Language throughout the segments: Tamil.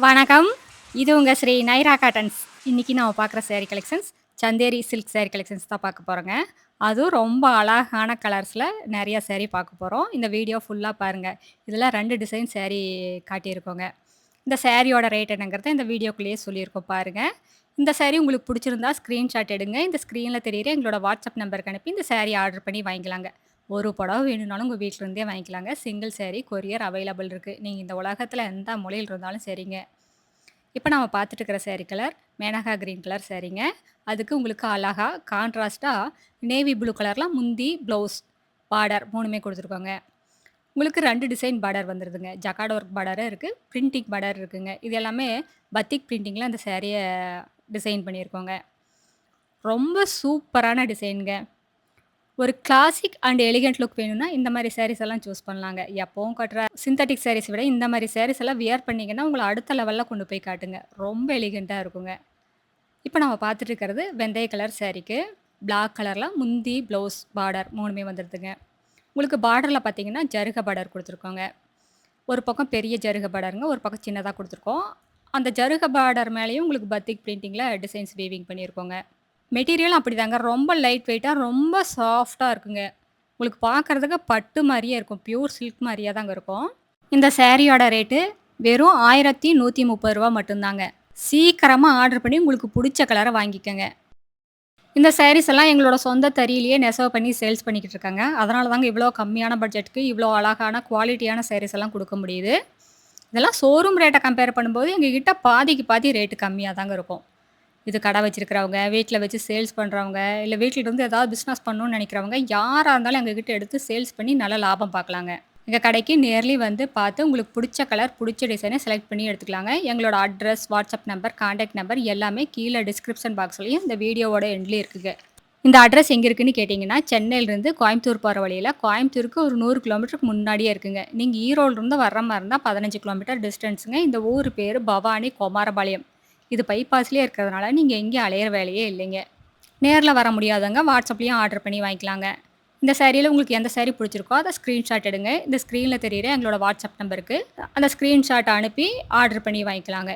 வணக்கம். இது உங்க ஸ்ரீ நைரா காட்டன்ஸ். இன்னைக்கு நம்ம பார்க்குற sorry collections, Chanderi silk sorry collections தான் பார்க்க போறோங்க. அதுவும் ரொம்ப அழகான கலர்ஸ்ல நெறைய சாரி பார்க்க போறோம். இந்த வீடியோ ஃபுல்லா பாருங்க. இதில 2 டிசைன் சாரி காட்டியிருக்கோங்க. இந்த சாரியோட ரேட் என்னங்கிறத இந்த வீடியோக்குள்ளேயே சொல்லியிருக்கோம் பாருங்க. இந்த சாரி உங்களுக்கு புடிச்சிருந்தா ஸ்க்ரீன்ஷாட் எடுங்க. இந்த ஸ்க்ரீன்ல தெரியிற எங்களோட வாட்ஸ்அப் நம்பருக்கு அனுப்பி இந்த சாரி ஆர்டர் பண்ணி வாங்கிக்கலாங்க. ஒரு புடவ வேணும்னாலும் உங்க வீட்ல இருந்தே வாங்கிக்கலாங்க. சிங்கிள் சாரி கொரியர் அவைலபிள் இருக்கு. நீங்க இந்த உலகத்தில எந்த மூலையில இருந்தாலும் சரிங்க. இப்ப நம்ம பார்த்துட்டு இருக்கிற sari colour Menaka green colour சாரீங்க. அதுக்கு உங்களுக்கு அழகா கான்ட்ராஸ்ட்டா நேவி ப்ளூ கலர்ல முந்தி, ப்ளவுஸ், பார்டர் 3மே குடுத்துருக்கோங்க. உங்களுக்கு 2 டிசைன் பார்டர் வந்துருதுங்க. ஜக்கார்ட் ஒர்க் பார்டரும் இருக்கு. பிரிண்டிங் பார்டர் இருக்குங்க. இது எல்லாமே பத்திக் பிரிண்டிங்ல அந்த சாரிய டிசைன் பண்ணியிருக்கோங்க. ரொம்ப சூப்பரான டிசைன்ங்க. ஒரு கிளாசிக் அண்ட் எலிகன்ட் லுக் வேணும்னா, இந்த மாரி சாரீஸ் எல்லாம் சூஸ் பண்ணலாங்க. எப்பவும் கட்டுற சிந்தெடிக் சாரீஸ் விட இந்த மாரி சாரீஸ் எல்லாம் வியர் பண்ணீங்கன்னா, உங்கள அடுத்த லெவல்ல கொண்டு போய் காட்டுங்க. ரொம்ப எலிகன்ட்டா இருக்குங்க. இப்ப நம்ம பார்த்துட்டு இருக்கிறது வெந்தய கலர் சாரீக்கு, பிளாக் கலர்ல முந்தி, ப்ளவுஸ், பார்டர் 3மே வந்துருதுங்க. உங்களுக்கு பார்டர்ல பார்த்தீங்கன்னா, ஜருக பார்டர் குடுத்துருக்கோங்க. ஒரு பக்கம் பெரிய ஜருக பார்டருங்க, ஒரு பக்கம் சின்னதா குடுத்துருக்கோம். அந்த ஜருக பார்டர் மேலேயும் உங்களுக்கு பத்திக் பிரிண்டிங்ல டிசைன்ஸ் வீவிங் பண்ணியிருக்கோங்க. மெட்டீரியலும் அப்படிதாங்க. ரொம்ப லைட் வெயிட்டா, ரொம்ப சாஃப்ட்டா இருக்குங்க. உங்களுக்கு பார்க்கறதுக்கு பட்டு மாரியே இருக்கும். பியூர் சில்க் மாரியே தாங்க இருக்கும். இந்த சாரியோட ரேட்டு வெறும் ரூ. 1130 மட்டும்தாங்க. சீக்கிரமா ஆர்டர் பண்ணி உங்களுக்கு புடிச்ச கலர வாங்கிக்கங்க. இந்த சாரீஸ் எல்லாம் எங்களோட சொந்த தறியிலேயே நெசவு பண்ணி சேல்ஸ் பண்ணிக்கிட்டு இருக்காங்க. அதனால தாங்க இவ்வளோ கம்மியான பட்ஜெட்க்கு இவ்வளோ அழகான குவாலிட்டியான சாரீஸ் எல்லாம் குடுக்க முடியுது. இதெல்லாம் ஷோரூம் ரேட்ட கம்பேர் பண்ணும்போது எங்ககிட்ட பாதிக்கு பாதி ரேட்டு கம்மியா தாங்க இருக்கும். இது கடை வச்சிருக்கிறவங்க, வீட்ல வச்சு சேல்ஸ் பண்றவங்க, இல்ல வீட்ல இருந்து ஏதாவது பிசினஸ் பண்ணணும்னு நெனைக்கிறவங்க, யாரா இருந்தாலும் எங்ககிட்ட எடுத்து சேல்ஸ் பண்ணி நல்ல லாபம் பார்க்கலாங்க. எங்க கடைக்கு நேர்லி வந்து பார்த்து உங்களுக்கு புடிச்ச கலர், புடிச்ச டிசைன செலக்ட் பண்ணி எடுத்துக்கலாங்க. எங்களோட address, WhatsApp number, contact number எல்லாமே கீழ டிஸ்கிரிப்ஷன் பாக்ஸ்லயும் இந்த வீடியோவோட எண்ட்லயும் இருக்குங்க. இந்த அட்ரஸ் எங்க இருக்குன்னு கேட்டீங்கன்னா, சென்னையிலிருந்து கோயம்புத்தூர் போற வழியில, கோயம்புத்தூருக்கு ஒரு 100 கிலோமீட்டருக்கு முன்னாடியே இருக்குங்க. நீங்க ஈரோடுலருந்து வர்ற மாரி இருந்தா 15 கிலோமீட்டர் டிஸ்டன்ஸுங்க. இந்த ஊர் பேரு பவானி குமாரபாளையம். இது பைபாஸ்லயே இருக்கிறதுனால, நீங்க எங்கேயும் அலையிற வேலையே இல்லைங்க. நேர்ல வர முடியாதவங்க வாட்ஸ்அப்லயும் ஆர்டர் பண்ணி வாங்கிக்கலாங்க. இந்த சாரியில உங்களுக்கு எந்த சாரி பிடிச்சிருக்கோ, அத ஸ்க்ரீன்ஷாட் எடுங்க. இந்த ஸ்க்ரீன்ல தெரியிற எங்களோட வாட்ஸ்அப் நம்பருக்கு அந்த ஸ்க்ரீன்ஷாட் அனுப்பி ஆர்டர் பண்ணி வாங்கிக்கலாங்க.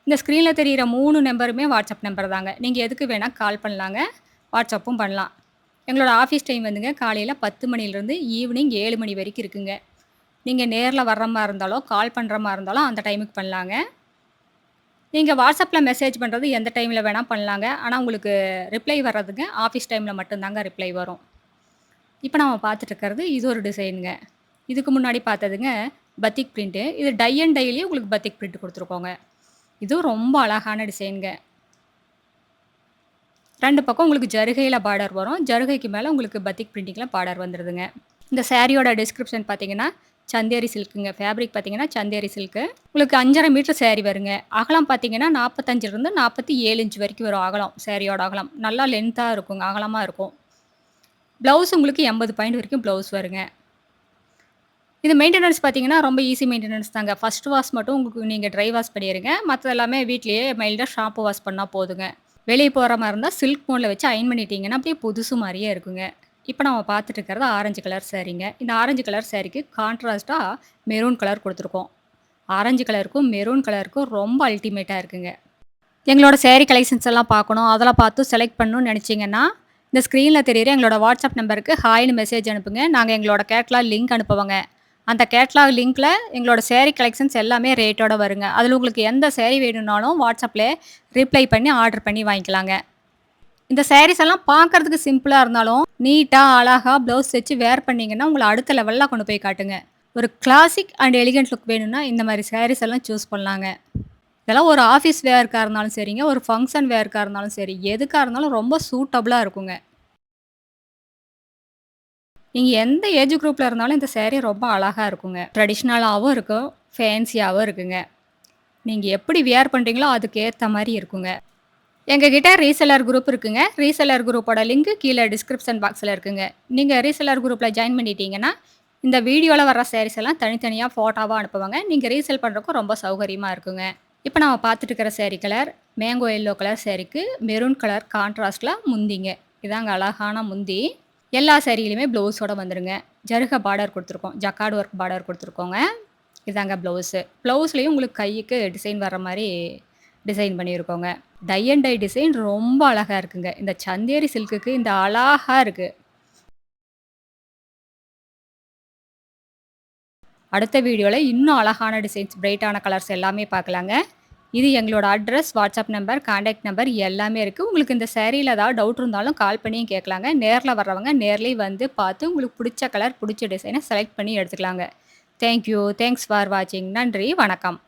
இந்த ஸ்க்ரீன்ல தெரியிற 3 நம்பருமே வாட்ஸ்அப் நம்பர் தாங்க. நீங்க எதுக்கு வேணா கால் பண்ணலாங்க. வாட்ஸ்அப்பும் பண்ணலாம். எங்களோட ஆஃபீஸ் டைம் வந்துங்க காலையில 10 மணிலேருந்து ஈவினிங் 7 மணி வரைக்கும் இருக்குங்க. நீங்க நேர்ல வர்ற மாரி இருந்தாலோ, கால் பண்ற மாரி இருந்தாலும் அந்த டைமுக்கு பண்ணலாங்க. நீங்க வாட்ஸ்அப்ல மெசேஜ் பண்றது எந்த டைம்ல வேணா பண்ணலாங்க. ஆனா உங்களுக்கு ரிப்ளை வர்றதுங்க ஆஃபீஸ் டைம்ல மட்டும் தாங்க ரிப்ளை வரும். இப்ப நம்ம பார்த்துட்டு இருக்கிறது இது ஒரு டிசைனுங்க. இதுக்கு முன்னாடி பார்த்ததுங்க பத்திக் பிரிண்ட். இது டை அண்ட் டைலயே உங்களுக்கு பத்திக் பிரிண்ட் குடுத்துருக்கோங்க. இதுவும் ரொம்ப அழகான டிசைன்ங்க. 2 பக்கம் உங்களுக்கு ஜருகையில பார்டர் வரும். ஜருகைக்கு மேல உங்களுக்கு பத்திக் பிரிண்டிங்ல பார்டர் வந்துருதுங்க. இந்த சாரியோட டிஸ்கிரிப்ஷன் பார்த்தீங்கன்னா, சந்தேரி சில்க்குங்க. ஃபேப்ரிக் பார்த்தீங்கன்னா, சந்தேரி சில்க்கு. உங்களுக்கு 5 1/2 மீட்டர் சாரி வருங்க. அகலம் பார்த்தீங்கன்னா, 45லிருந்து 47 இன்ச் வரைக்கும் வரும் அகலம். சாரியோட அகலம். நல்லா லென்த்தா இருக்குங்க. அகலமா இருக்கும். ப்ளவுஸ் உங்களுக்கு 80 பாயிண்ட் வரைக்கும் ப்ளவுஸ் வருங்க. இது மெயின்டெனன்ஸ் பார்த்தீங்கன்னா, ரொம்ப ஈஸி மெயின்டெனன்ஸ் தாங்க. ஃபர்ஸ்ட் வாஷ் மட்டும் உங்களுக்கு நீங்க ட்ரை வாஷ் பண்ணிருங்க. மத்தது எல்லாமே வீட்லயே மைல்டா ஷாம்பு வாஷ் பண்ணா போதுங்க. வெளிய போற மாரி இருந்தா சில்க் மோட்ல வச்சு அயர்ன் பண்ணிட்டீங்கன்னா, அப்படியே புதுசு மாரியே இருக்குங்க. இப்ப நம்ம பார்த்துட்டு இருக்கிறது ஆரஞ்சு கலர் சாரீங்க. இந்த ஆரஞ்சு கலர் சாரீக்கு கான்ட்ராஸ்ட்டா மெரூன் கலர் குடுத்துருக்கோம். ஆரஞ்சு கலருக்கும், மெரூன் கலருக்கும் ரொம்ப அல்டிமேட்டா இருக்குங்க. எங்களோட சாரி கலெக்ஷன்ஸ் எல்லாம் பார்க்கணும், அதெல்லாம் பார்த்து செலக்ட் பண்ணணும்னு நெனச்சீங்கன்னா, இந்த ஸ்க்ரீன்ல தெரியிற எங்களோட வாட்ஸ்அப் நம்பருக்கு ஹாய்ன்னு மெசேஜ் அனுப்புங்க. நாங்க எங்களோட கேட்லாக் லிங்க் அனுப்புவோங்க. அந்த கேட்லாக் லிங்க்ல எங்களோட சாரி கலெக்ஷன்ஸ் எல்லாமே ரேட்டோட வருங்க. அதுல உங்களுக்கு எந்த சாரி வேணும்னாலும் வாட்ஸ்அப்ல ரிப்ளை பண்ணி ஆர்டர் பண்ணி வாங்கிக்கலாங்க. இந்த சாரீஸ் எல்லாம் பார்க்கறதுக்கு சிம்பிளா இருந்தாலும், நீட்டா, அழகா ப்ளவுஸ் தச்சு வேர் பண்ணீங்கன்னா, உங்கள அடுத்த லெவல்ல கொண்டு போய் காட்டுங்க. ஒரு கிளாசிக் அண்ட் எலிகன்ட் லுக் வேணும்னா, இந்த மாரி சாரீஸ் எல்லாம் சூஸ் பண்ணலாங்க. இதெல்லாம் ஒரு ஆஃபீஸ் வேர்க்கா இருந்தாலும் சரிங்க, ஒரு ஃபங்ஷன் வேர்க்கா இருந்தாலும் சரி, எதுக்கா இருந்தாலும் ரொம்ப சூட்டபிளா இருக்குங்க. நீங்க எந்த ஏஜ் குரூப்ல இருந்தாலும் இந்த சாரி ரொம்ப அழகா இருக்குங்க. ட்ரெடிஷனலாவும் இருக்கும், ஃபேன்சியாவும் இருக்குங்க. நீங்க எப்படி வியர் பண்றீங்களோ அதுக்கு ஏத்த மாரி இருக்குங்க. எங்ககிட்ட ரீசெல்லர் குரூப் இருக்குங்க. ரீசெல்லர் குரூப்போட லிங்க் கீழ டிஸ்கிரிப்ஷன் பாக்ஸ்ல இருக்குங்க. நீங்க ரீசெல்லர் குரூப்ல ஜாயின் பண்ணிட்டீங்கன்னா, இந்த வீடியோல வர்ற சாரீஸ் எல்லாம் தனித்தனியா ஃபோட்டோவா அனுப்புவாங்க. நீங்க ரீசெல் பண்றதுக்கும் ரொம்ப சௌகரியமா இருக்குங்க. இப்ப நம்ம பார்த்துட்டு இருக்கிற sari colour, mango yellow colour சாரிக்கு மெரூன் கலர் கான்ட்ராஸ்ட்ல முந்திங்க. இதாங்க அழகான முந்தி. எல்லா சாரியிலுமே ப்ளவுஸோட வந்துருங்க. ஜருக பார்டர் குடுத்துருக்கோம். ஜக்கார்ட் ஒர்க் பார்டர் குடுத்துருக்கோங்க. இதாங்க ப்ளவுஸு. ப்ளவுஸ்லயும் உங்களுக்கு கைக்கு டிசைன் வர்ற மாரி டிசைன் பண்ணியிருக்கோங்க. டை அண்ட் டை டிசைன் ரொம்ப அழகா இருக்குங்க. இந்த சந்தேரி சில்க்குக்கு இந்த அழகா இருக்கு. அடுத்த வீடியோல இன்னும் அழகான டிசைன்ஸ், பிரைட்டான கலர்ஸ் எல்லாமே பார்க்கலாங்க. இது எங்களோட address, WhatsApp number, contact number எல்லாமே இருக்கு. உங்களுக்கு இந்த சாரீல ஏதாவது டவுட் இருந்தாலும் கால் பண்ணியும் கேட்கலாங்க. நேர்ல வர்றவங்க நேர்லயும் வந்து பார்த்து உங்களுக்கு புடிச்ச கலர், புடிச்ச டிசைன செலக்ட் பண்ணி எடுத்துக்கலாங்க. Thank you. தேங்க்ஸ் ஃபார் வாட்சிங். நன்றி. வணக்கம்.